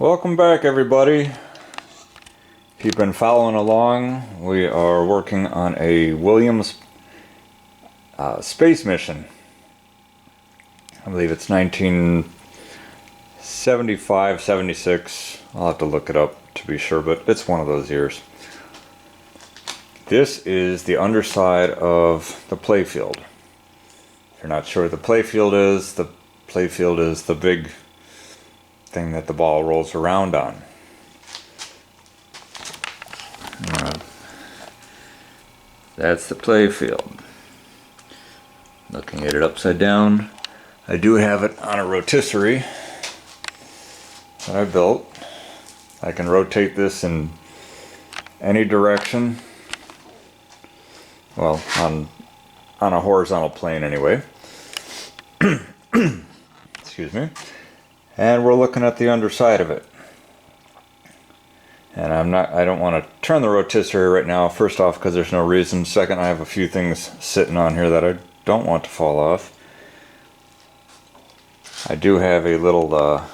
Welcome back, everybody. If you've been following along, we are working on a Williams space mission. I believe it's 1975, 76. I'll have to look it up to be sure, but it's one of those years. This is the underside of the playfield. If you're not sure what the playfield is the big thing that the ball rolls around on. That's the playfield. Looking at it upside down, I do have it on a rotisserie that I built. I can rotate this in any direction. Well, on a horizontal plane anyway. Excuse me. And we're looking at the underside of it. And I don't want to turn the rotisserie right now. First off, because there's no reason. Second, I have a few things sitting on here that I don't want to fall off. I do have a little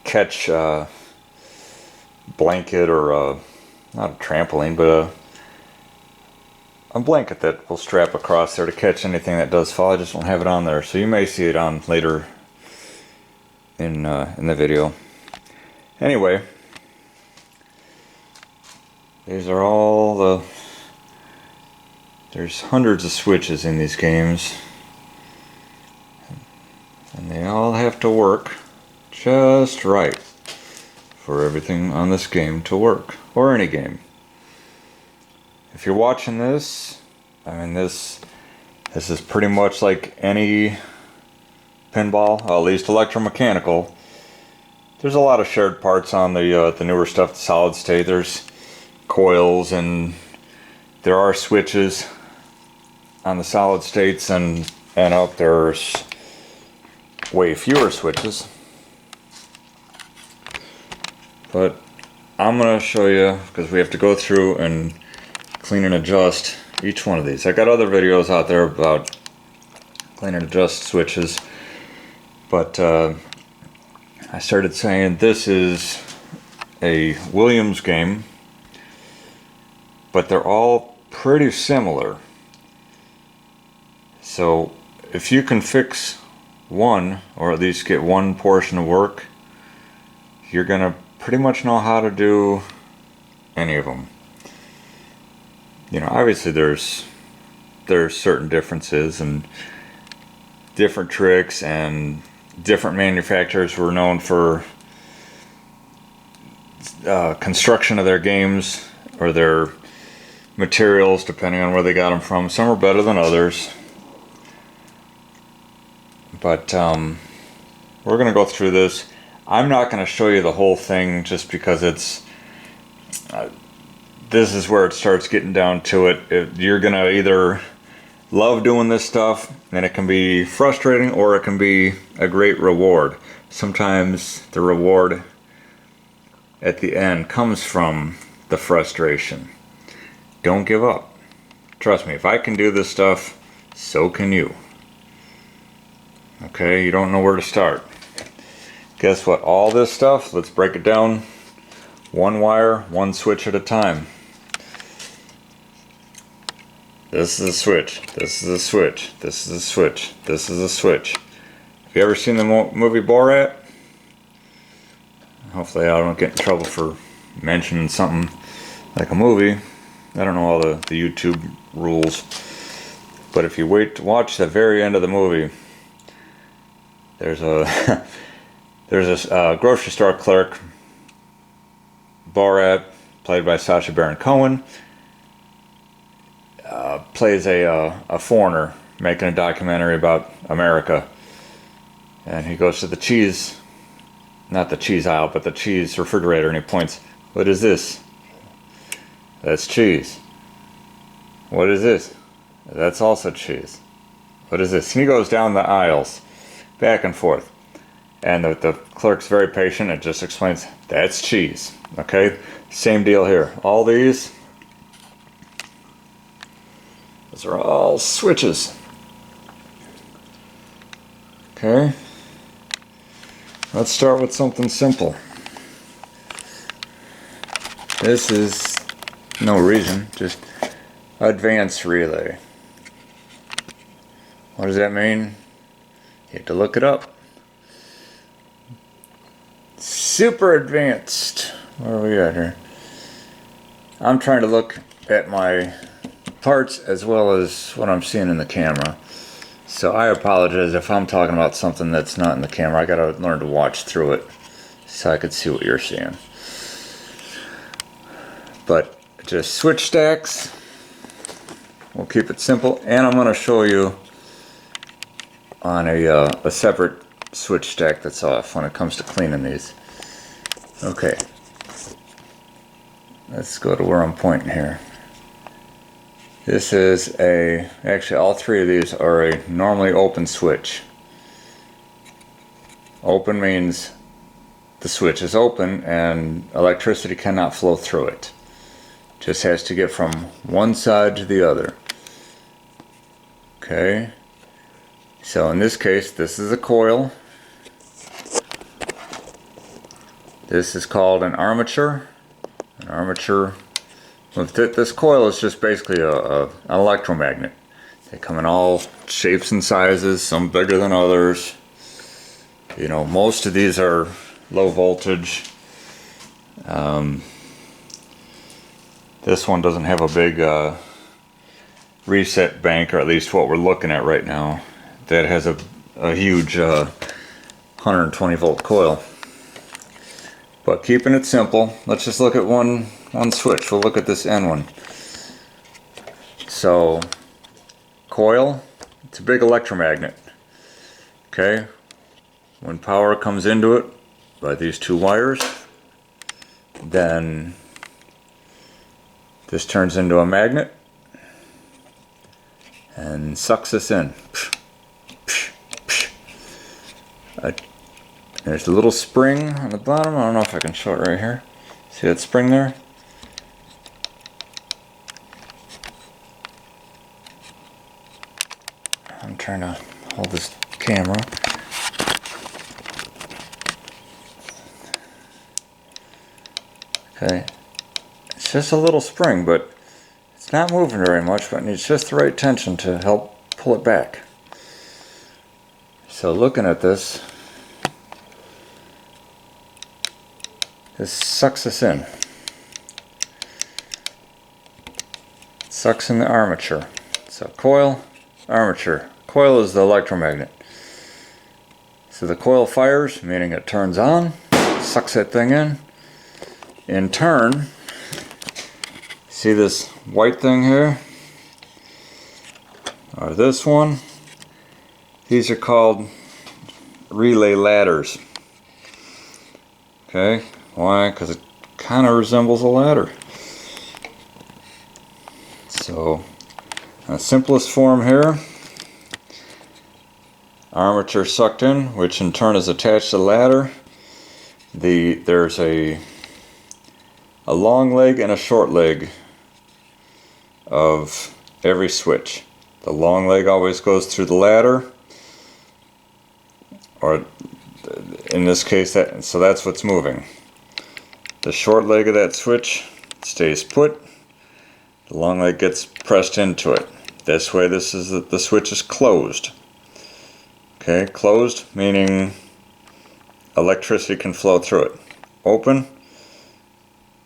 catch blanket, or not a trampoline, but a blanket that will strap across there to catch anything that does fall. I just don't have it on there, so you may see it on later in the video. Anyway, these are all there's hundreds of switches in these games, and they all have to work just right for everything on this game to work, or any game. If you're watching this, I mean, this is pretty much like any pinball, at least electromechanical. There's a lot of shared parts on the newer stuff, the solid state. There's coils, and there are switches on the solid states, and up there's way fewer switches. But I'm gonna show you, because we have to go through and clean and adjust each one of these. I got other videos out there about clean and adjust switches, but I started saying this is a Williams game, but they're all pretty similar. So if you can fix one, or at least get one portion of work, you're gonna pretty much know how to do any of them. You know, obviously there's certain differences and different tricks, and different manufacturers were known for construction of their games or their materials, depending on where they got them from. Some are better than others, but we're gonna go through this. I'm not gonna show you the whole thing, just because it's this is where it starts getting down to it. You're gonna either love doing this stuff, and it can be frustrating, or it can be a great reward. Sometimes the reward at the end comes from the frustration. Don't give up. Trust me, if I can do this stuff, so can you. Okay, you don't know where to start. Guess what? All this stuff, let's break it down one wire, one switch at a time. This is a switch, this is a switch, this is a switch, this is a switch. Have you ever seen the movie Borat? Hopefully I don't get in trouble for mentioning something like a movie. I don't know all the YouTube rules. But if you wait to watch the very end of the movie, there's a there's a grocery store clerk, Borat, played by Sacha Baron Cohen, plays a foreigner making a documentary about America, and he goes to the cheese, not the cheese aisle, but the cheese refrigerator, and he points, "What is this?" "That's cheese." "What is this?" "That's also cheese." "What is this?" And he goes down the aisles, back and forth, and the clerk's very patient and just explains, "That's cheese." Okay, same deal here. All these are all switches. Okay, Let's start with something simple. This is no reason, just advanced relay. What does that mean? You have to look it up. Super advanced. Where are we at here? I'm trying to look at my parts as well as what I'm seeing in the camera. So I apologize if I'm talking about something that's not in the camera. I gotta learn to watch through it so I could see what you're seeing. But just switch stacks. We'll keep it simple, and I'm gonna show you on a separate switch stack that's off when it comes to cleaning these. Okay, let's go to where I'm pointing here. This is actually all three of these are a normally open switch. Open means the switch is open and electricity cannot flow through it. Just has to get from one side to the other. Okay, so in this case, this is a coil. This is called an armature. An armature. This coil is just basically an electromagnet. They come in all shapes and sizes, some bigger than others. You know, most of these are low voltage. This one doesn't have a big reset bank, or at least what we're looking at right now. That has a huge 120 volt coil. But keeping it simple, let's just look at one switch. We'll look at this N one. So, coil, it's a big electromagnet. Okay, when power comes into it by these two wires, then this turns into a magnet and sucks this in. There's a little spring on the bottom. I don't know if I can show it right here. See that spring there? I'm trying to hold this camera. Okay. It's just a little spring, but it's not moving very much, but it needs just the right tension to help pull it back. So looking at this, this sucks us in. Sucks in the armature. So coil, armature. Coil is the electromagnet. So the coil fires, meaning it turns on, sucks that thing in. In turn, see this white thing here? Or this one? These are called relay ladders. Okay, why? Because it kind of resembles a ladder. So, in the simplest form here, armature sucked in, which in turn is attached to the ladder. There's a long leg and a short leg of every switch. The long leg always goes through the ladder, or in this case, so that's what's moving. The short leg of that switch stays put. The long leg gets pressed into it. This way, the switch is closed. Okay, closed meaning electricity can flow through it. Open,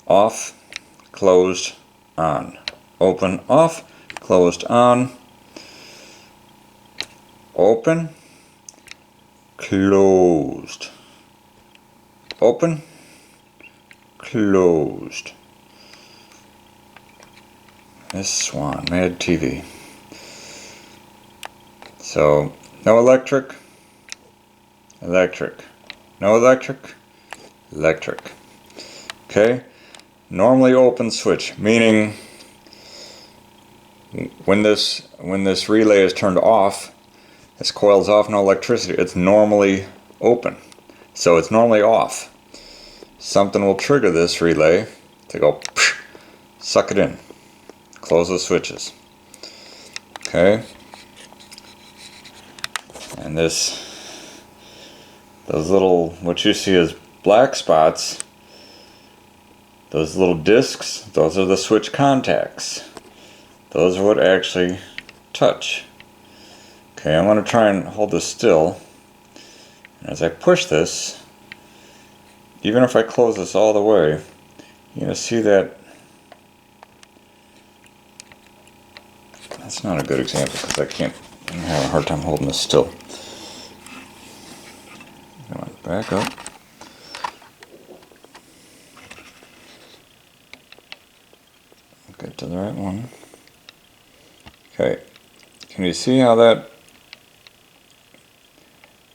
off, closed, on. Open, off, closed, on. Open, closed. Open, closed. This Swan, Mad TV. So, no electric, electric. No electric, electric. Okay? Normally open switch, meaning when this relay is turned off, this coil's off, no electricity, it's normally open. So it's normally off. Something will trigger this relay to go suck it in. Close the switches. Okay? And this those little, what you see as black spots, those little discs, those are the switch contacts. Those are what actually touch. Okay, I'm going to try and hold this still. And as I push this, even if I close this all the way, you're going to see that. That's not a good example because I'm having a hard time holding this still. Come on, back up. Get to the right one. Okay, can you see how that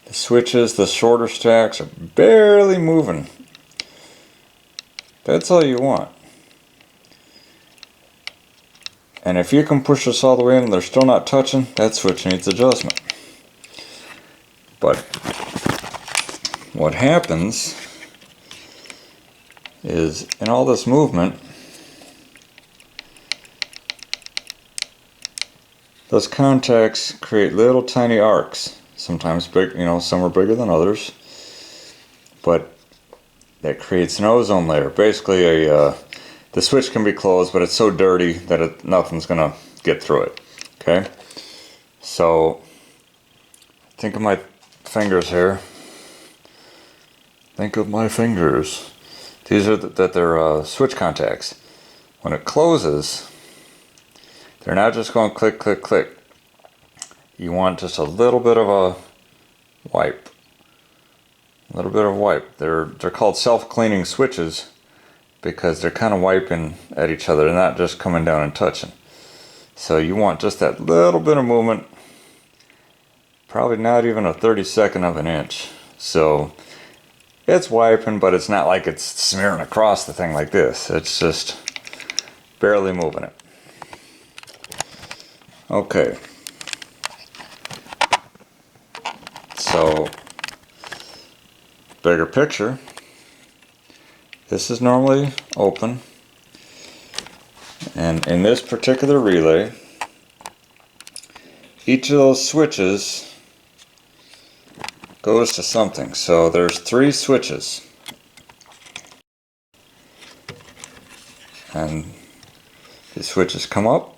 the switches, the shorter stacks are barely moving? That's all you want. And if you can push this all the way in and they're still not touching, that switch needs adjustment. But what happens is in all this movement, those contacts create little tiny arcs. Sometimes big, some are bigger than others. But that creates an ozone layer. Basically, the switch can be closed, but it's so dirty that nothing's gonna get through it. Okay, so think of my fingers here. Think of my fingers. These are they're switch contacts. When it closes, they're not just going click, click, click. You want just a little bit of a wipe. A little bit of wipe. They're called self-cleaning switches because they're kind of wiping at each other. They're not just coming down and touching. So you want just that little bit of movement. Probably not even a 32nd of an inch. So it's wiping, but it's not like it's smearing across the thing like this. It's just barely moving it. Okay. So, bigger picture. This is normally open. And in this particular relay, each of those switches goes to something. So there's 3 switches. And these switches come up.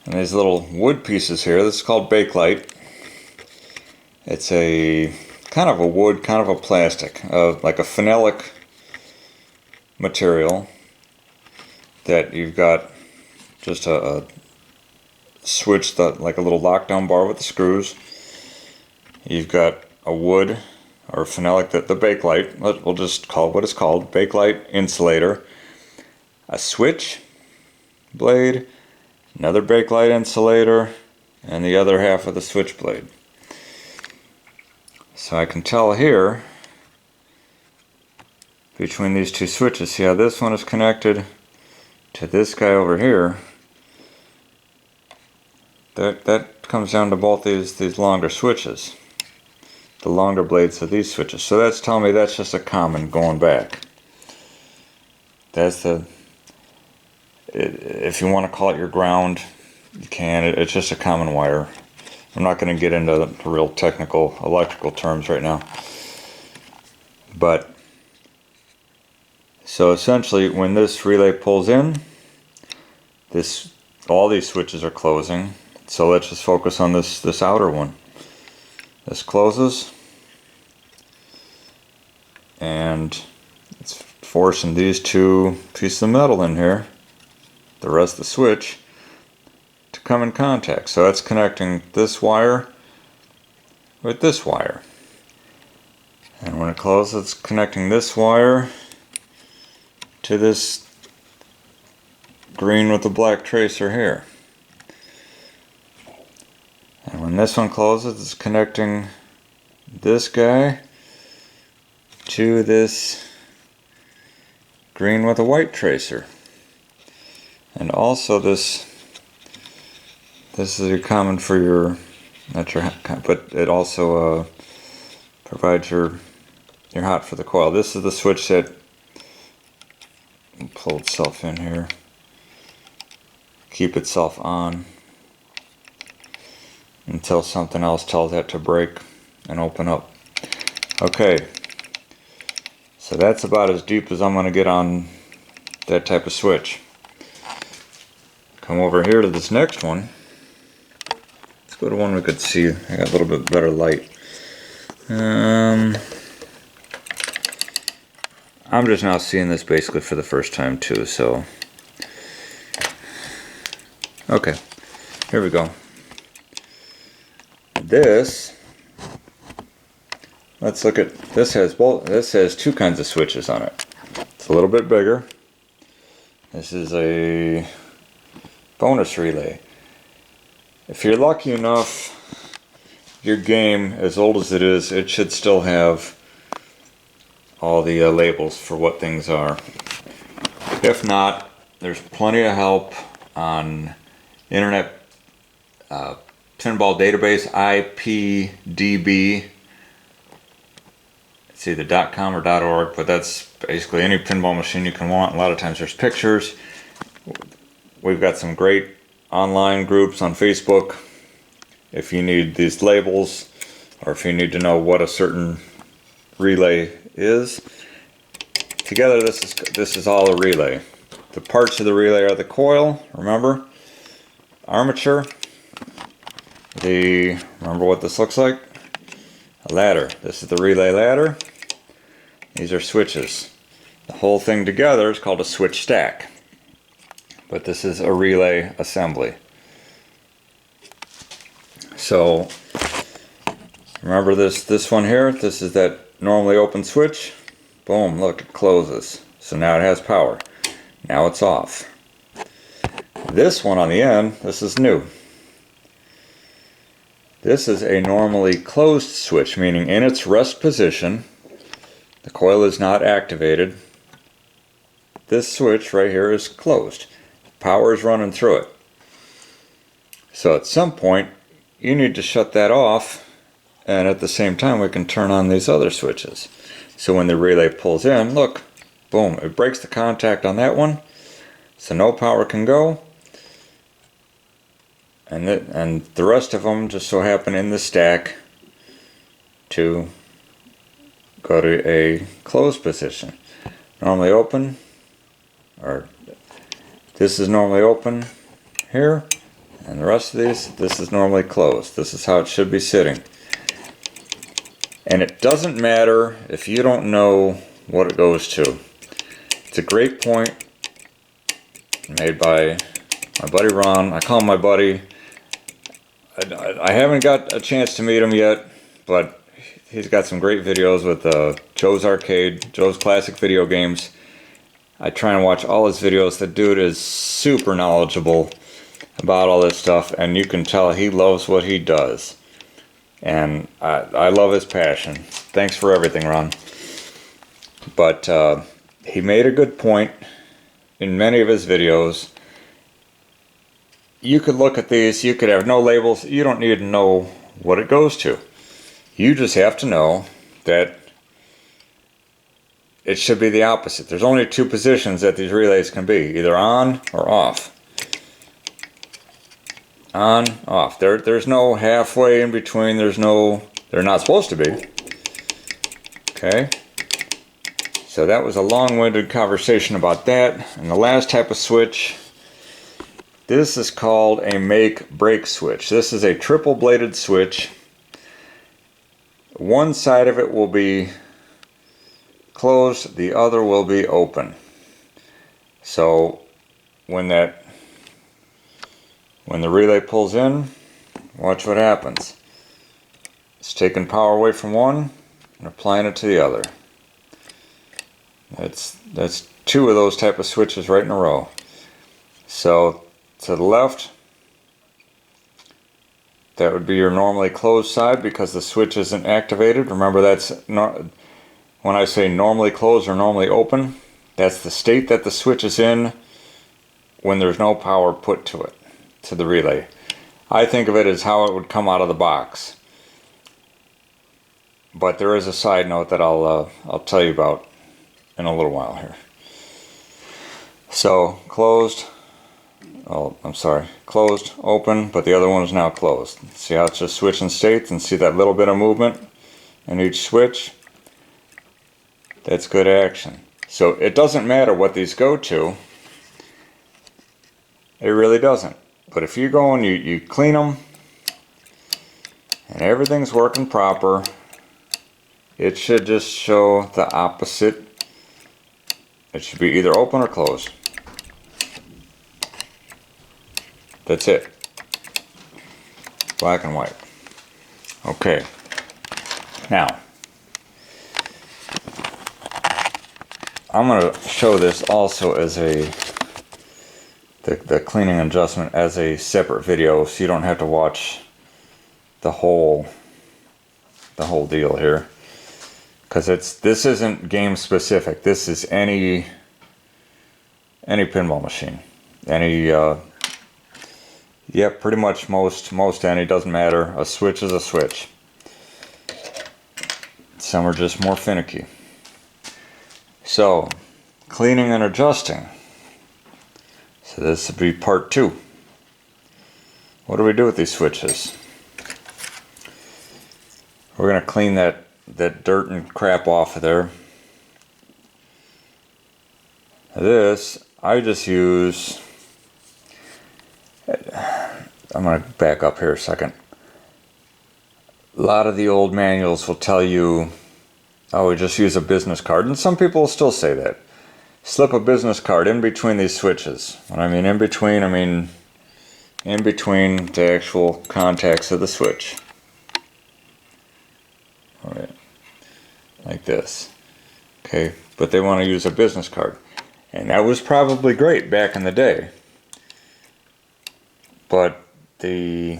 And these little wood pieces here, this is called bakelite. It's a kind of a wood, kind of a plastic, like a phenolic material that you've got just a switch, like a little lockdown bar with the screws. You've got a wood or phenolic, the bakelite, we'll just call it what it's called, bakelite insulator, a switch blade, another bakelite insulator, and the other half of the switch blade. So I can tell here between these 2 switches, see how this one is connected to this guy over here. That comes down to both these longer switches, the longer blades of these switches. So that's telling me that's just a common going back. That's if you want to call it your ground, you can. It's just a common wire. I'm not going to get into the real technical electrical terms right now. But, so essentially when this relay pulls in, all these switches are closing. So let's just focus on this outer one. This closes. And it's forcing these 2 pieces of metal in here, the rest of the switch, to come in contact. So that's connecting this wire with this wire. And when it closes, it's connecting this wire to this green with the black tracer here. And when this one closes, it's connecting this guy to this green with a white tracer. And also this is common for your, but it also provides your hot for the coil. This is the switch that will pull itself in here, keep itself on until something else tells that to break and open up. Okay, so that's about as deep as I'm going to get on that type of switch. Come over here to this next one. Let's go to one we could see. I got a little bit better light. I'm just now seeing this basically for the first time too, so. Okay, here we go. This, let's look at, this has two kinds of switches on it. It's a little bit bigger. This is a bonus relay. If you're lucky enough, your game, as old as it is, it should still have all the labels for what things are. If not, there's plenty of help on Internet Pinball Database, IPDB. It's either .com or .org, but that's basically any pinball machine you can want. A lot of times there's pictures. We've got some great online groups on Facebook. If you need these labels, or if you need to know what a certain relay is, together this is all a relay. The parts of the relay are the coil, remember, armature, remember what this looks like? A ladder. This is the relay ladder. These are switches. The whole thing together is called a switch stack. But this is a relay assembly. So remember this one here? This is that normally open switch. Boom, look, it closes. So now it has power. Now it's off. This one on the end, this is new. This is a normally closed switch, meaning in its rest position, the coil is not activated. This switch right here is closed. Power is running through it. So at some point, you need to shut that off, and at the same time we can turn on these other switches. So when the relay pulls in, look, boom, it breaks the contact on that one, so no power can go. And the rest of them just so happen in the stack to go to a closed position. Normally open, or this is normally open here, and the rest of these, this is normally closed. This is how it should be sitting. And it doesn't matter if you don't know what it goes to. It's a great point made by my buddy Ron. I call him my buddy. I haven't got a chance to meet him yet, but he's got some great videos with Joe's Arcade, Joe's Classic Video Games. I try and watch all his videos. The dude is super knowledgeable about all this stuff, and you can tell he loves what he does. And I love his passion. Thanks for everything, Ron. But he made a good point in many of his videos. You could look at these, you could have no labels, you don't need to know what it goes to. You just have to know that it should be the opposite. There's only two positions that these relays can be, either on or off. On, off. There's no halfway in between, they're not supposed to be. Okay? So that was a long-winded conversation about that. And the last type of switch, this is called a make-break switch. This is a triple-bladed switch. One side of it will be closed, the other will be open. So when the relay pulls in, watch what happens. It's taking power away from one and applying it to the other. That's two of those type of switches right in a row. So to the left, that would be your normally closed side because the switch isn't activated. Remember, when I say normally closed or normally open, that's the state that the switch is in when there's no power put to it, to the relay. I think of it as how it would come out of the box. But there is a side note that I'll tell you about in a little while here. So closed. Oh, I'm sorry. Closed, open, but the other one is now closed. See how it's just switching states, and see that little bit of movement in each switch? That's good action. So it doesn't matter what these go to. It really doesn't. But if you go and you clean them and everything's working proper, it should just show the opposite. It should be either open or closed. That's it. Black and white. Okay. Now, I'm going to show this also as the cleaning adjustment as a separate video, so you don't have to watch the whole deal here, because this isn't game specific. This is any pinball machine, yeah, pretty much most any, doesn't matter. A switch is a switch. Some are just more finicky. So, cleaning and adjusting. So this would be part 2. What do we do with these switches? We're going to clean that dirt and crap off of there. This, I just use... I'm going to back up here a second. A lot of the old manuals will tell you, oh, we just use a business card. And some people will still say that. Slip a business card in between these switches. When I mean in between, I mean in between the actual contacts of the switch. All right. Like this. Okay, but they want to use a business card. And that was probably great back in the day. But the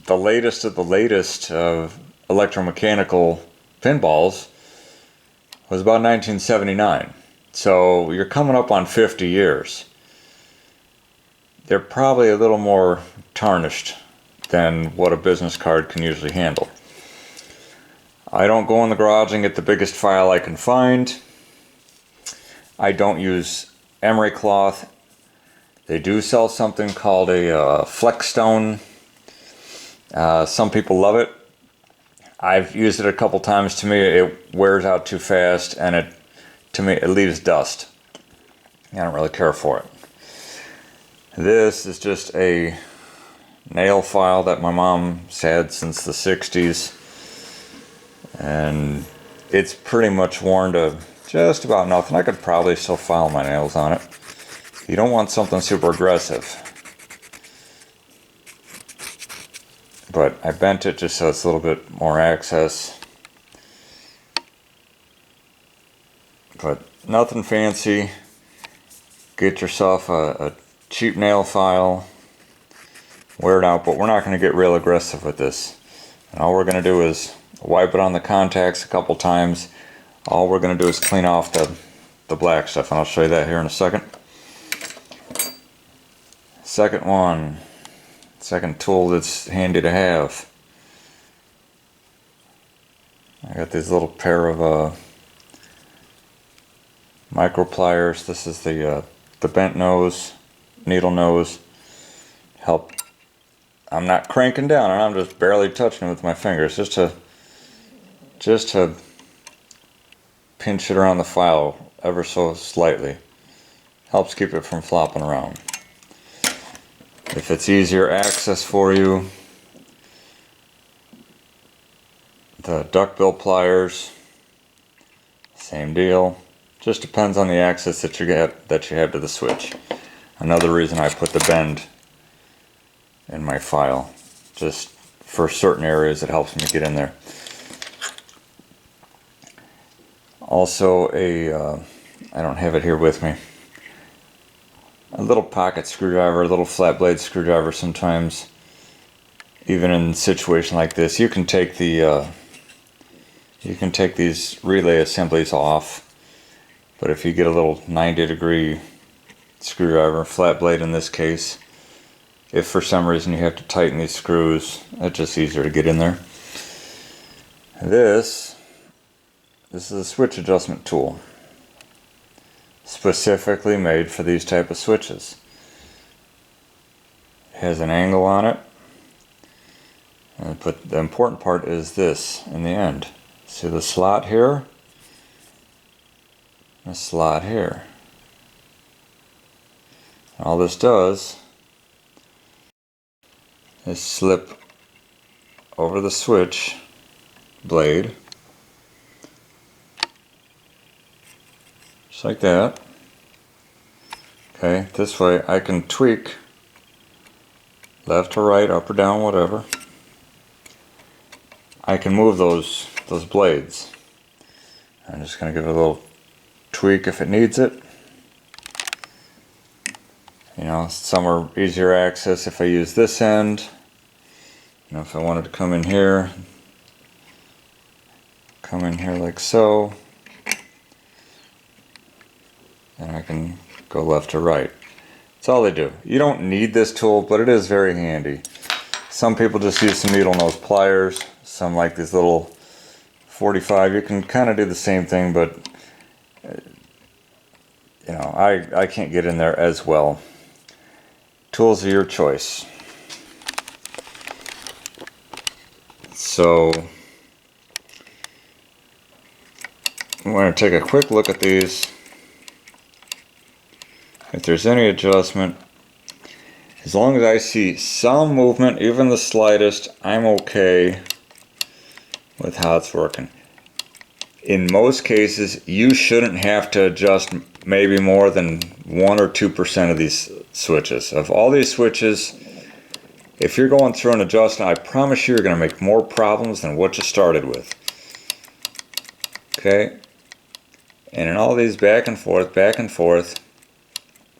latest of the latest of electromechanical pinballs was about 1979. So you're coming up on 50 years. They're probably a little more tarnished than what a business card can usually handle. I don't go in the garage and get the biggest file I can find. I don't use emery cloth. They do sell something called a flex stone. Some people love it. I've used it a couple times. To me, it wears out too fast, and to me, it leaves dust. I don't really care for it. This is just a nail file that my mom's had since the 60s, and it's pretty much worn to just about nothing. I could probably still file my nails on it. You don't want something super aggressive. But I bent it just so it's a little bit more access. But nothing fancy. Get yourself a cheap nail file. Wear it out, but we're not going to get real aggressive with this. And all we're going to do is wipe it on the contacts a couple times. All we're going to do is clean off the black stuff, and I'll show you that here in a second. Second tool that's handy to have. I got these little pair of micro pliers. This is the bent nose, needle nose. I'm not cranking down, and I'm just barely touching it with my fingers, just to pinch it around the file ever so slightly. Helps keep it from flopping around. If it's easier access for you, the duckbill pliers, same deal. Just depends on the access that you have to the switch. Another reason I put the bend in my file, just for certain areas it helps me get in there. Also I don't have it here with me, a little pocket screwdriver, a little flat blade screwdriver. Sometimes, even in a situation like this, you can take these relay assemblies off. But if you get a little 90-degree screwdriver, flat blade in this case, if for some reason you have to tighten these screws, it's just easier to get in there. This is a switch adjustment tool, specifically made for these type of switches. It has an angle on it, but the important part is this in the end. See the slot here? a slot here. All this does is slip over the switch blade, just like that. Okay, this way I can tweak left or right, up or down, whatever. I can move those blades. I'm just going to give it a little tweak if it needs it. You know, some are easier access if I use this end. You know, if I wanted to come in here like so, and I can go left to right. That's all they do. You don't need this tool, but it is very handy. Some people just use some needle nose pliers, some like these little 45. You can kind of do the same thing, but you know, I can't get in there as well. Tools are your choice. So I'm going to take a quick look at these. If there's any adjustment, as long as I see some movement, even the slightest, I'm okay with how it's working. In most cases, you shouldn't have to adjust maybe more than 1 or 2% of these switches. Of all these switches, if you're going through and adjusting, I promise you're going to make more problems than what you started with. Okay? And in all these back and forth,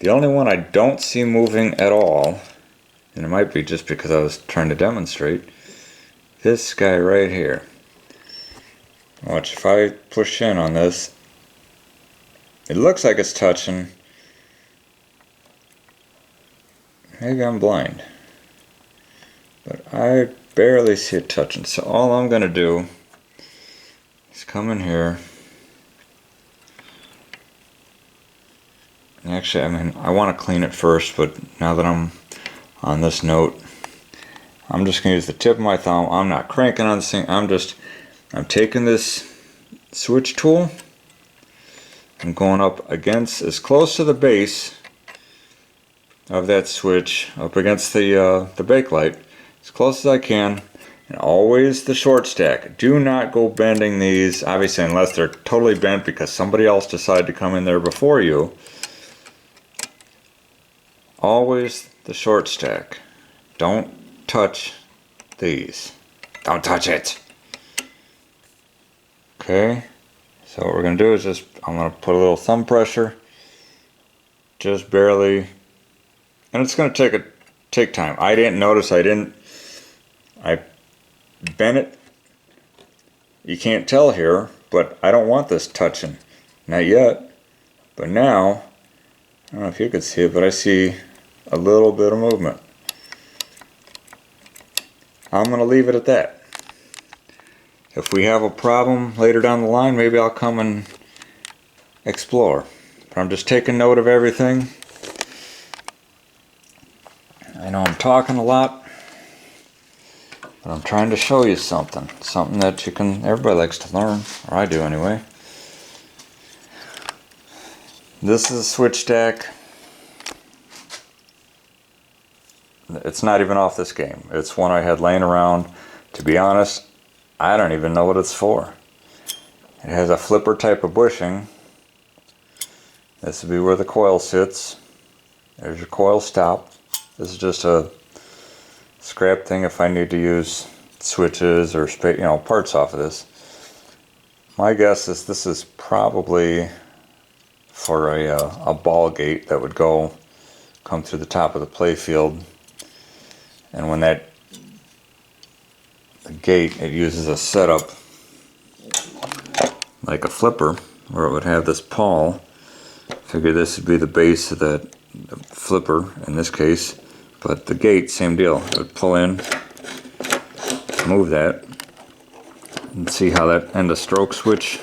the only one I don't see moving at all, and it might be just because I was trying to demonstrate, this guy right here. Watch, if I push in on this, it looks like it's touching. Maybe I'm blind, but I barely see it touching. So all I'm going to do is come in here. Actually, I mean, I want to clean it first, but now that I'm on this note, I'm just going to use the tip of my thumb. I'm not cranking on this thing. I'm taking this switch tool. I'm going up against, as close to the base of that switch, up against the bakelite, as close as I can, and always the short stack. Do not go bending these, obviously, unless they're totally bent because somebody else decided to come in there before you. Always the short stack. Don't touch these. Don't touch it. Okay, so what we're going to do is just, I'm going to put a little thumb pressure, just barely, and it's going to take time. I didn't notice, I bent it. You can't tell here, but I don't want this touching. Not yet, but now, I don't know if you can see it, but I see a little bit of movement. I'm going to leave it at that. If we have a problem later down the line, maybe I'll come and explore. But I'm just taking note of everything. I know I'm talking a lot, but I'm trying to show you something. Something that everybody likes to learn, or I do anyway. This is a switch stack. It's not even off this game. It's one I had laying around. To be honest, I don't even know what it's for. It has a flipper type of bushing. This would be where the coil sits. There's your coil stop. This is just a scrap thing if I need to use switches or parts off of this. My guess is this is probably for a ball gate that would come through the top of the play field. And when the gate, it uses a setup like a flipper where it would have this pawl. Figure this would be the base of the flipper in this case, but the gate, same deal. It would pull in, move that, and see how that end of stroke switch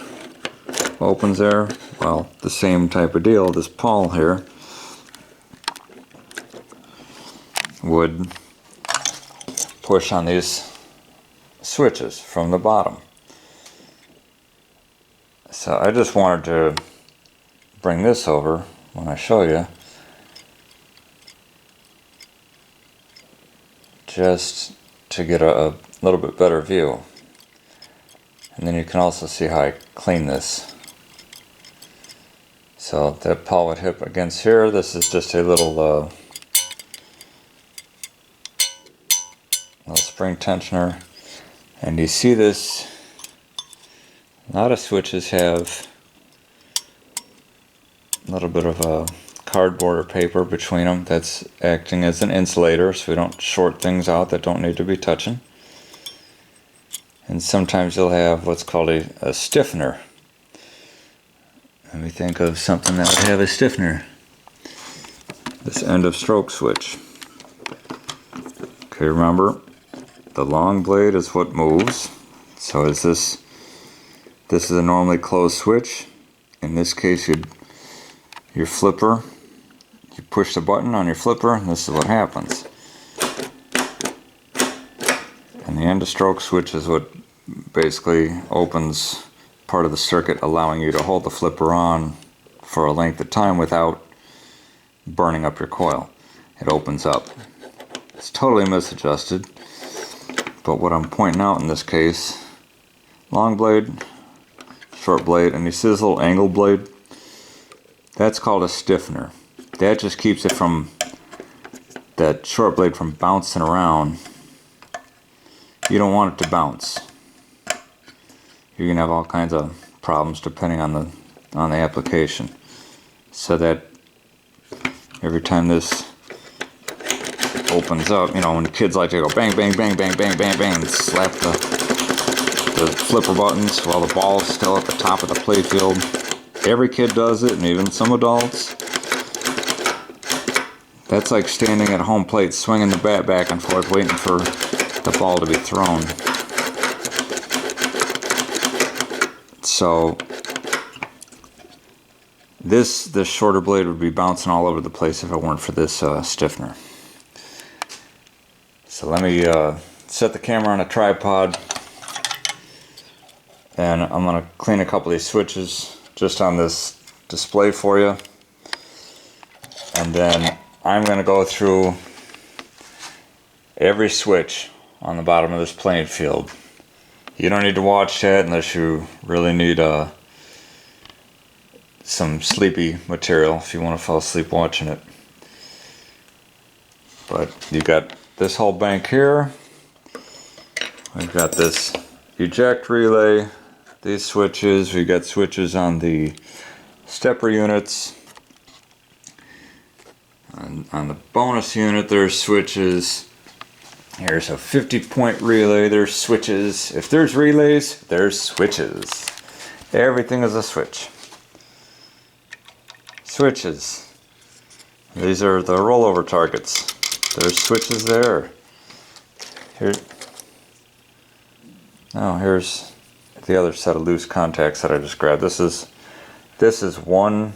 opens there. Well, the same type of deal. This pawl here would push on these switches from the bottom. So I just wanted to bring this over when I show you, just to get a little bit better view. And then you can also see how I clean this. So that pawl would hit against here. This is just a little spring tensioner. And you see this, a lot of switches have a little bit of a cardboard or paper between them that's acting as an insulator, so we don't short things out that don't need to be touching. And sometimes you'll have what's called a stiffener. Let me think of something that would have a stiffener. This end of stroke switch. Okay, remember, the long blade is what moves. So is this is a normally closed switch. In this case, your flipper, you push the button on your flipper, and this is what happens. And the end of stroke switch is what basically opens part of the circuit, allowing you to hold the flipper on for a length of time without burning up your coil. It opens up. It's totally misadjusted, but what I'm pointing out in this case, long blade, short blade, and you see this little angle blade? That's called a stiffener. That just keeps it from, that short blade from bouncing around. You don't want it to bounce. You can have all kinds of problems depending on the application. So that every time this opens up, you know, when the kids like to go bang, bang, bang, bang, bang, bang, bang, and slap the flipper buttons while the ball is still at the top of the play field. Every kid does it, and even some adults. That's like standing at home plate, swinging the bat back and forth, waiting for the ball to be thrown. So this shorter blade would be bouncing all over the place if it weren't for this stiffener. So let me set the camera on a tripod, and I'm going to clean a couple of these switches just on this display for you, and then I'm going to go through every switch on the bottom of this playing field. You don't need to watch that unless you really need some sleepy material, if you want to fall asleep watching it. But you got this whole bank here. We've got this eject relay, these switches. We got switches on the stepper units. On the bonus unit, there's switches. Here's a 50-point relay, there's switches. If there's relays, there's switches. Everything is a switch. Switches. These are the rollover targets. There's switches there. Here's the other set of loose contacts that I just grabbed. This is one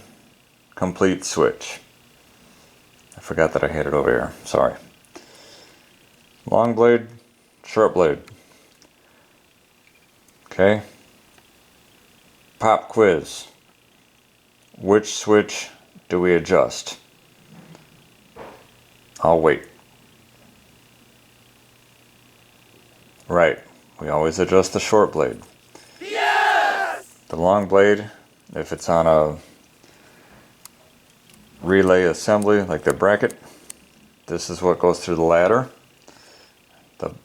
complete switch. I forgot that I had it over here. Sorry. Long blade, short blade. Okay. Pop quiz. Which switch do we adjust? I'll wait. Right. We always adjust the short blade. Yes! The long blade, if it's on a relay assembly like the bracket, this is what goes through the ladder.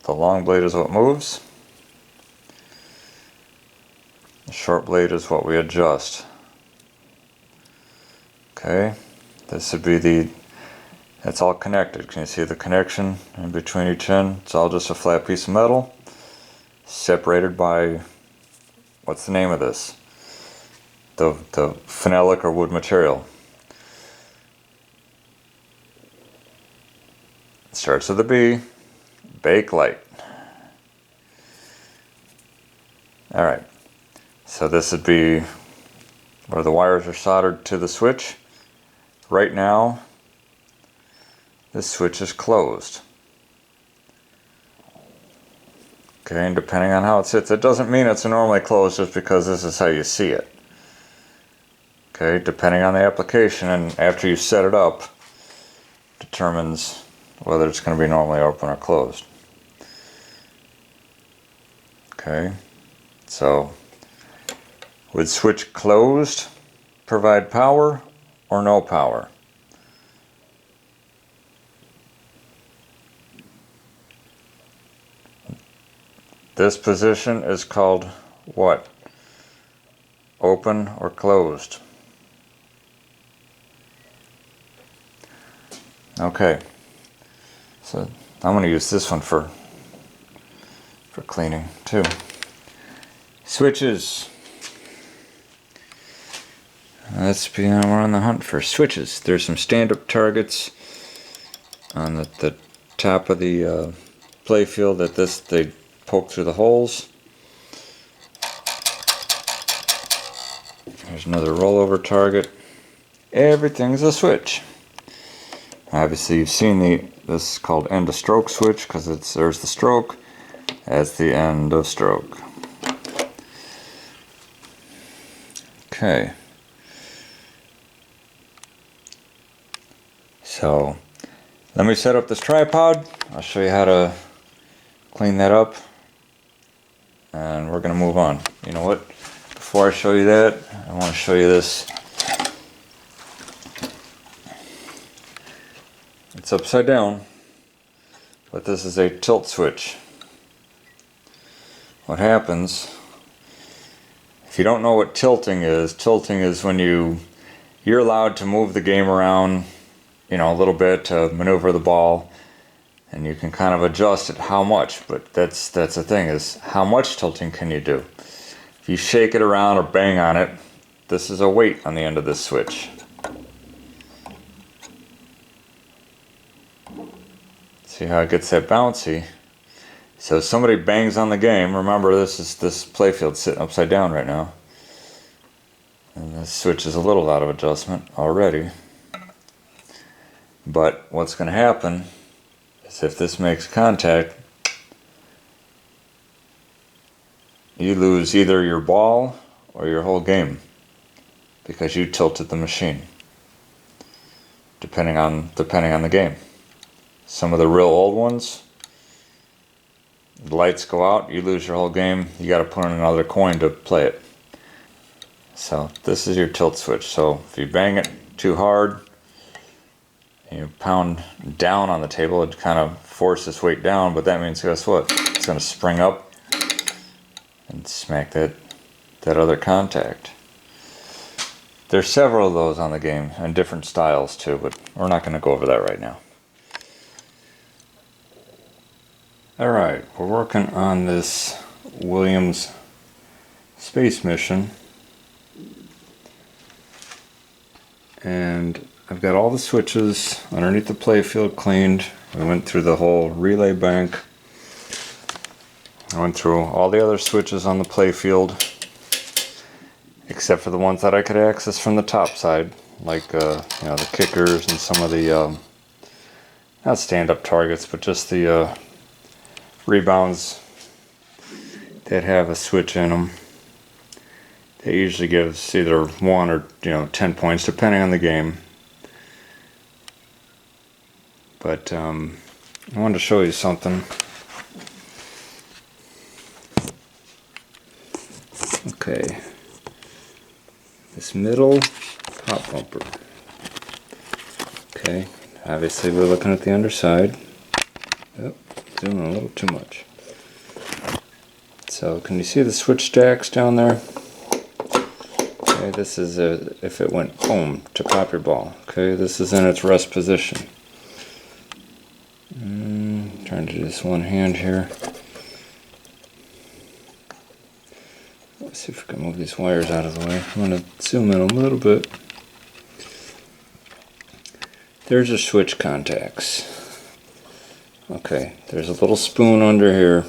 The long blade is what moves. The short blade is what we adjust. Okay, this would be that's all connected. Can you see the connection in between each end? It's all just a flat piece of metal separated by, what's the name of this? The phenolic or wood material. It starts with a B. Bakelite. Alright, so this would be where the wires are soldered to the switch. Right now, this switch is closed. Okay, and depending on how it sits, it doesn't mean it's normally closed just because this is how you see it. Okay, depending on the application, and after you set it up, determines whether it's going to be normally open or closed. Okay, so would switch closed provide power or no power? This position is called what? Open or closed? Okay, so I'm going to use this one for cleaning too. Switches. We're on the hunt for switches. There's some stand-up targets on the top of the play field that they poke through the holes. There's another rollover target. Everything's a switch. Obviously, you've seen this is called end of stroke switch because there's the stroke. That's the end of stroke. Okay. So, let me set up this tripod. I'll show you how to clean that up. And we're going to move on. You know what? Before I show you that, I want to show you this. It's upside down, but this is a tilt switch. What happens, if you don't know what tilting is when you're allowed to move the game around, you know, a little bit to maneuver the ball, and you can kind of adjust it how much, but that's the thing, is how much tilting can you do? If you shake it around or bang on it, this is a weight on the end of this switch. See how it gets that bouncy? So if somebody bangs on the game, remember this playfield's sitting upside down right now. And this switch is a little out of adjustment already. But what's going to happen is if this makes contact, you lose either your ball or your whole game because you tilted the machine. Depending on the game. Some of the real old ones, the lights go out, you lose your whole game, you got to put in another coin to play it. So this is your tilt switch. So if you bang it too hard, and you pound down on the table, it kind of forces weight down, but that means guess what? It's going to spring up and smack that other contact. There's several of those on the game and different styles too, but we're not going to go over that right now. Alright, we're working on this Williams space mission, and I've got all the switches underneath the playfield cleaned. We went through the whole relay bank. I went through all the other switches on the playfield, except for the ones that I could access from the top side, like you know, the kickers and some of the not stand-up targets, but just the rebounds that have a switch in them. That usually gives either 1 or 10 points depending on the game. But I wanted to show you something. Okay, this middle pop bumper. Okay, obviously we're looking at the underside. Oh, doing a little too much. So can you see the switch stacks down there? Okay, this is if it went home to pop your ball. Okay, this is in its rest position. Trying to do this one hand here. Let's see if we can move these wires out of the way. I'm going to zoom in a little bit. There's your switch contacts. Okay, there's a little spoon under here.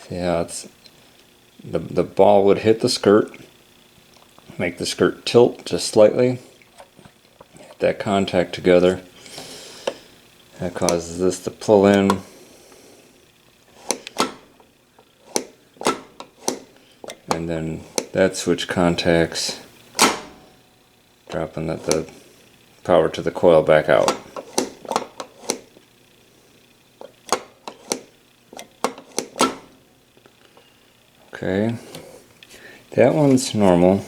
See how it's the ball would hit the skirt, make the skirt tilt just slightly, hit that contact together. That causes this to pull in, and then that switch contacts, dropping the power to the coil back out. Okay, that one's normal.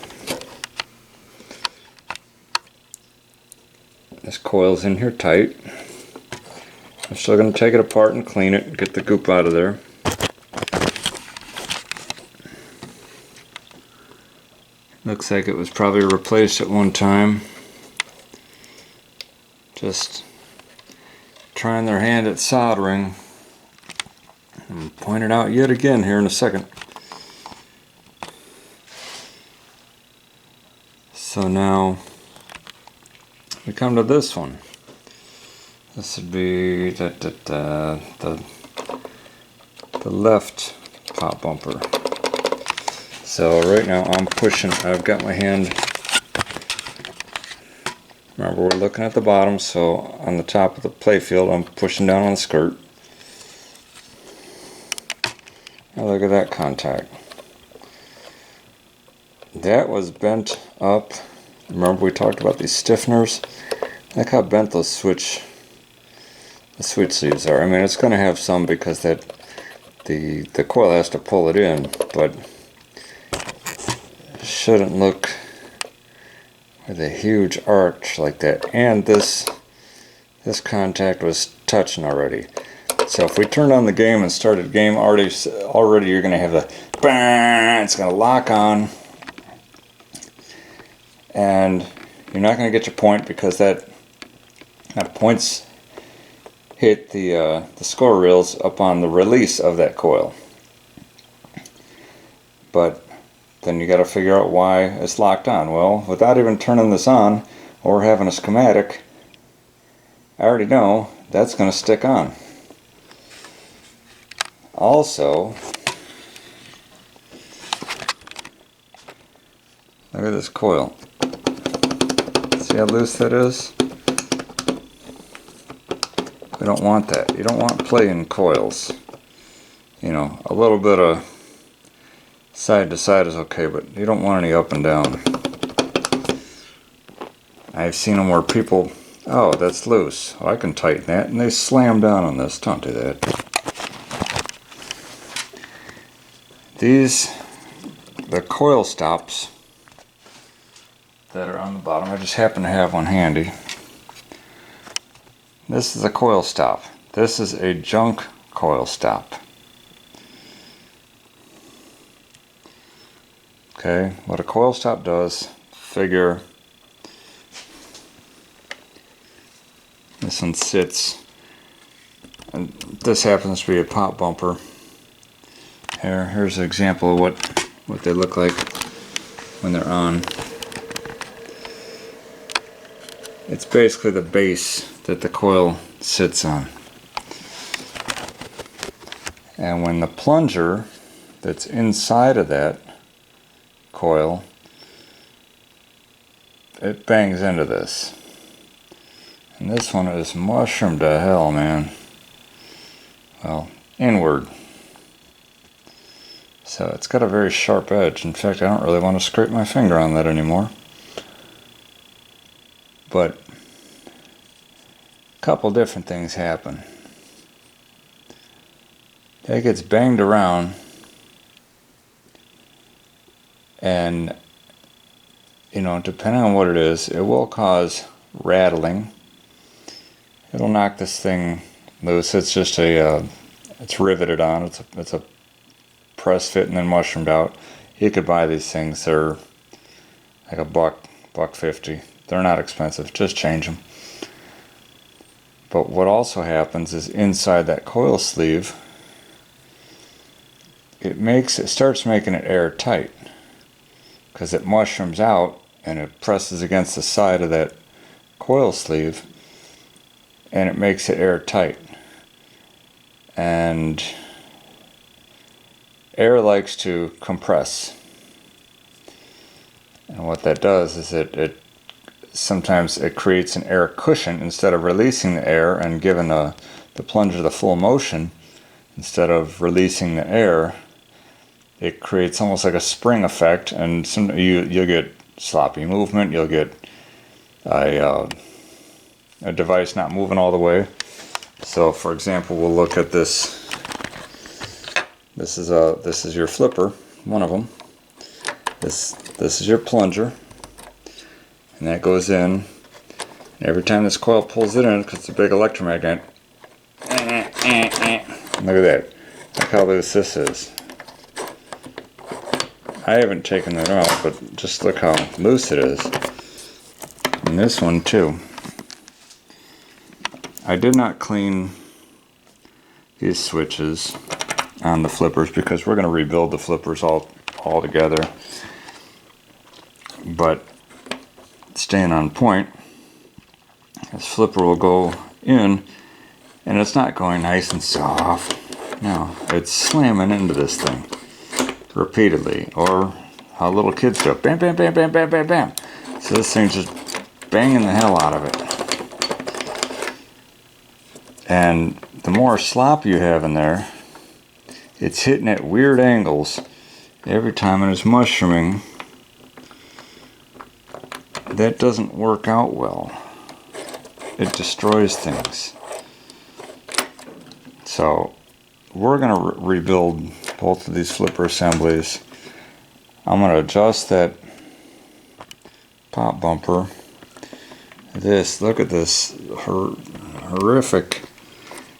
This coil's in here tight. I'm still going to take it apart and clean it, get the goop out of there. Looks like it was probably replaced at one time. Just trying their hand at soldering. And point it out yet again here in a second. So now we come to this one. This would be the left pop bumper. So right now I'm pushing, I've got my hand, remember we're looking at the bottom, so on the top of the playfield I'm pushing down on the skirt. Now look at that contact. That was bent up. Remember we talked about these stiffeners? Look how bent those switch sleeves are. I mean, it's going to have some because that the coil has to pull it in, but it shouldn't look with a huge arch like that. And this contact was touching already. So if we turned on the game and started the game, already you're going to have the bang, it's going to lock on, and you're not going to get your point because that point's hit the score reels up on the release of that coil. But then you got to figure out why it's locked on. Well, without even turning this on or having a schematic, I already know that's going to stick on. Also, look at this coil. See how loose that is? We don't want that. You don't want playing coils. You know, a little bit of side to side is okay, but you don't want any up and down. I've seen them where people, oh, that's loose. Oh, I can tighten that, and they slam down on this. Don't do that. The coil stops that are on the bottom, I just happen to have one handy. This is a coil stop. This is a junk coil stop. Okay, what a coil stop does, figure this one sits, and this happens to be a pop bumper. Here's an example of what they look like when they're on. It's basically the base that the coil sits on. And when the plunger that's inside of that coil, it bangs into this. And this one is mushroomed to hell, man. Well, inward. So it's got a very sharp edge. In fact, I don't really want to scrape my finger on that anymore. But a couple different things happen. It gets banged around, and you know, depending on what it is, it will cause rattling. It'll knock this thing loose. It's just it's riveted on. It's a press fit and then mushroomed out. You could buy these things. They're like $1.50. They're not expensive. Just change them. But what also happens is inside that coil sleeve, it starts making it airtight because it mushrooms out and it presses against the side of that coil sleeve and it makes it airtight. And air likes to compress. And what that does is sometimes it creates an air cushion. Instead of releasing the air and giving the plunger the full motion, instead of releasing the air, it creates almost like a spring effect, and you'll get sloppy movement. You'll get a device not moving all the way. So, for example, we'll look at this. This is your flipper, one of them. This is your plunger, and that goes in. And every time this coil pulls it in, because it's a big electromagnet, look at that. Look how loose this is. I haven't taken that out, but just look how loose it is. And this one too. I did not clean these switches on the flippers because we're going to rebuild the flippers all together. But staying on point, this flipper will go in, and it's not going nice and soft. No, it's slamming into this thing repeatedly, or how little kids do it. Bam, bam, bam, bam, bam, bam, bam. So this thing's just banging the hell out of it. And the more slop you have in there, it's hitting at weird angles every time, and it's mushrooming. That doesn't work out well. It destroys things. So we're going to rebuild both of these flipper assemblies. I'm going to adjust that pop bumper. Look at this horrific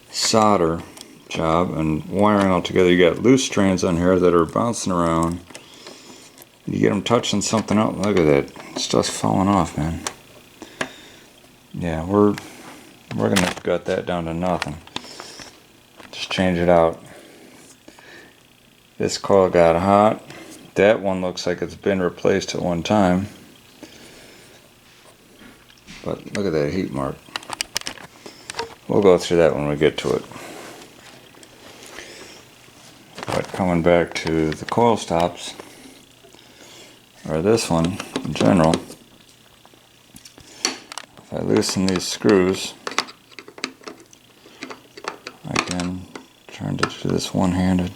solder job and wiring all together. You got loose strands on here that are bouncing around. You get them touching something else. Look at that. It's just falling off, man. Yeah, we're gonna gut that down to nothing. Just change it out. This coil got hot. That one looks like it's been replaced at one time. But look at that heat mark. We'll go through that when we get to it. But coming back to the coil stops, or this one in general, if I loosen these screws, I can try to do this one-handed.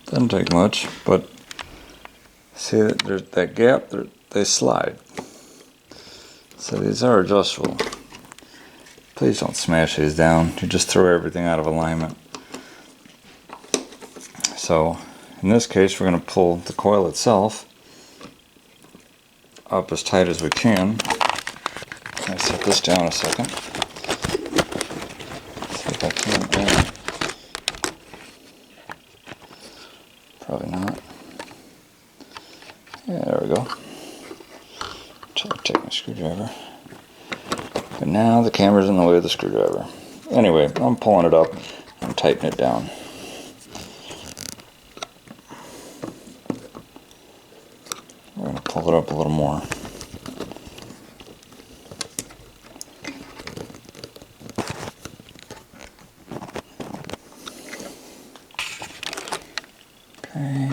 Doesn't take much, but see that there's that gap, they slide. So these are adjustable. Please don't smash these down. You just throw everything out of alignment. So in this case, we're going to pull the coil itself up as tight as we can. Let me set this down a second. See if I can. Probably not. Yeah, there we go. Try to take my screwdriver. But now the camera's in the way of the screwdriver. Anyway, I'm pulling it up and tightening it down. We're going to pull it up a little more. Okay.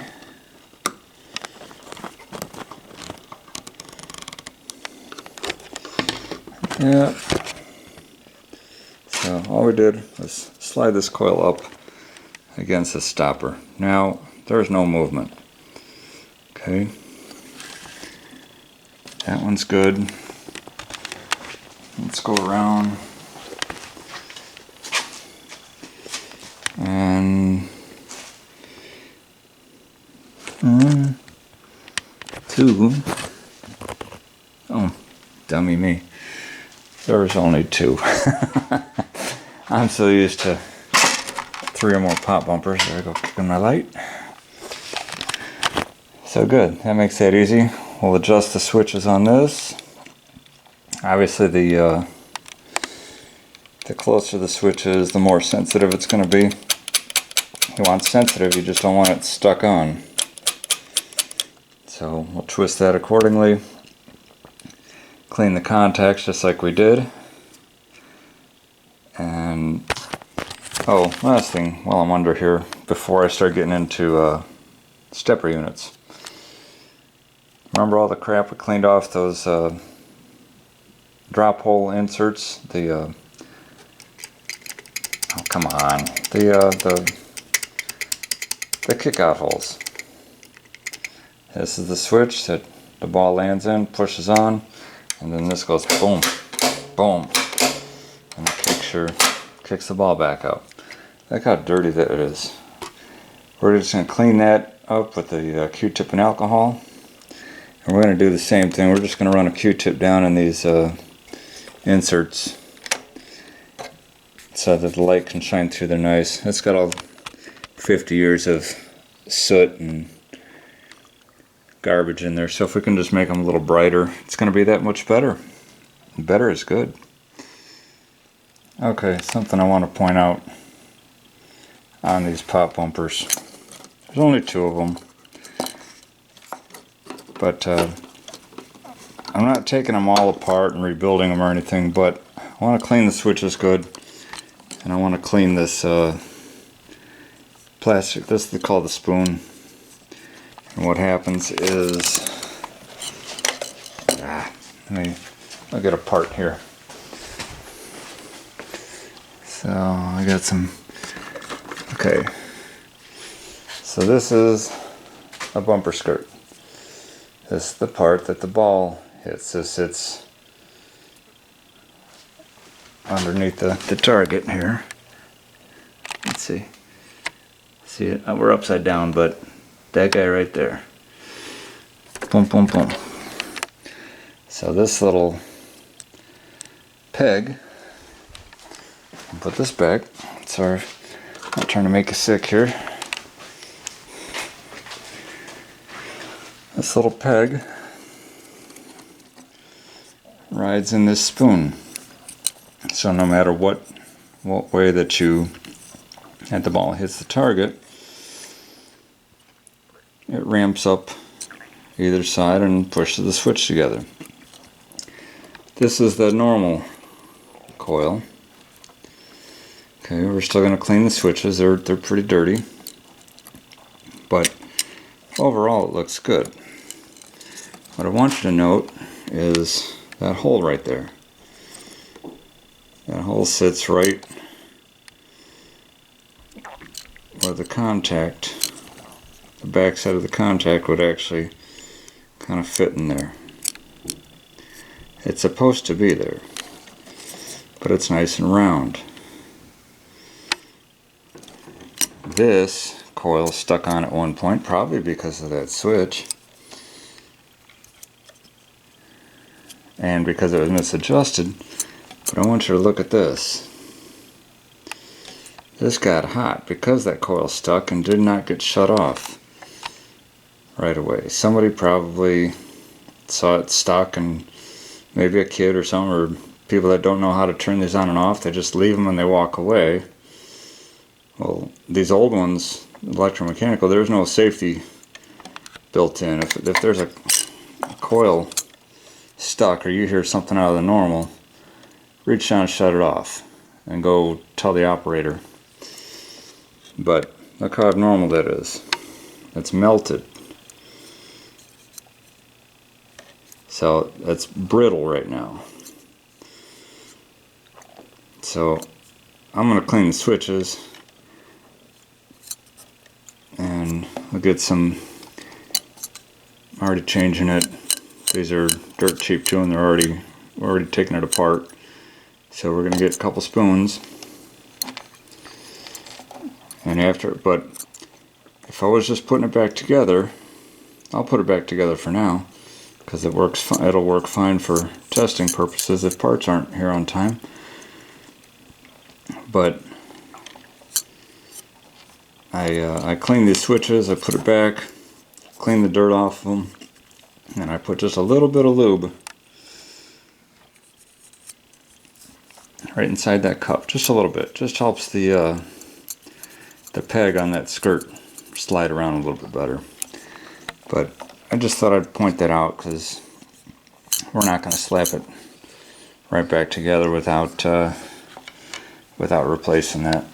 Yeah. So all we did was slide this coil up against the stopper. Now there's no movement. Okay. That one's good. Let's go around and two. Oh, dummy me. There was only two. I'm so used to 3 or more pop bumpers. There I go, kicking my light. So good. That makes that easy. We'll adjust the switches on this. Obviously, the closer the switch is, the more sensitive it's going to be. You want sensitive, you just don't want it stuck on. So we'll twist that accordingly. Clean the contacts just like we did. And oh, last thing while I'm under here, before I start getting into stepper units. Remember all the crap we cleaned off those drop hole inserts? The come on. The kick out holes. This is the switch that the ball lands in, pushes on, and then this goes boom, boom, and it kicks the ball back out. Look how dirty that is. We're just going to clean that up with the Q-tip and alcohol. And we're going to do the same thing. We're just going to run a Q-tip down in these inserts so that the light can shine through there nice. It's got all 50 years of soot and garbage in there. So if we can just make them a little brighter, it's going to be that much better. Better is good. Okay, something I want to point out on these pop bumpers. There's only 2 of them, but I'm not taking them all apart and rebuilding them or anything, but I want to clean the switches good, and I want to clean this plastic. This is called the spoon, and what happens is I'll get a part here. So I got some. Okay, so this is a bumper skirt. This is the part that the ball hits. This sits underneath the target here. Let's see. See it? We're upside down, but that guy right there. Boom, boom, boom. So this little peg, put this back. Sorry. I'm not trying to make you sick here. This little peg rides in this spoon. So no matter what way that the ball hits the target, it ramps up either side and pushes the switch together. This is the normal coil. Okay, we're still going to clean the switches. They're pretty dirty, but overall it looks good. What I want you to note is that hole right there. That hole sits right where the contact, the back side of the contact would actually kind of fit in there. It's supposed to be there, but it's nice and round. This coil stuck on at one point, probably because of that switch, and because it was misadjusted. But I want you to look at this. This got hot because that coil stuck and did not get shut off right away. Somebody probably saw it stuck, and maybe a kid or something, or people that don't know how to turn these on and off, they just leave them and they walk away. Well, these old ones, electromechanical, there's no safety built in. If there's a coil stuck or you hear something out of the normal, reach down and shut it off and go tell the operator. But look how abnormal that is. It's melted. So it's brittle right now. So I'm going to clean the switches, and I'll get some. I'm already changing it. These are dirt cheap too, and we're already taking it apart. So we're gonna get a couple spoons, and but if I was just putting it back together, I'll put it back together for now because it works. It'll work fine for testing purposes if parts aren't here on time. But I cleaned these switches, I put it back, cleaned the dirt off of them, and I put just a little bit of lube right inside that cup, just a little bit. Just helps the peg on that skirt slide around a little bit better. But I just thought I'd point that out because we're not going to slap it right back together without replacing that.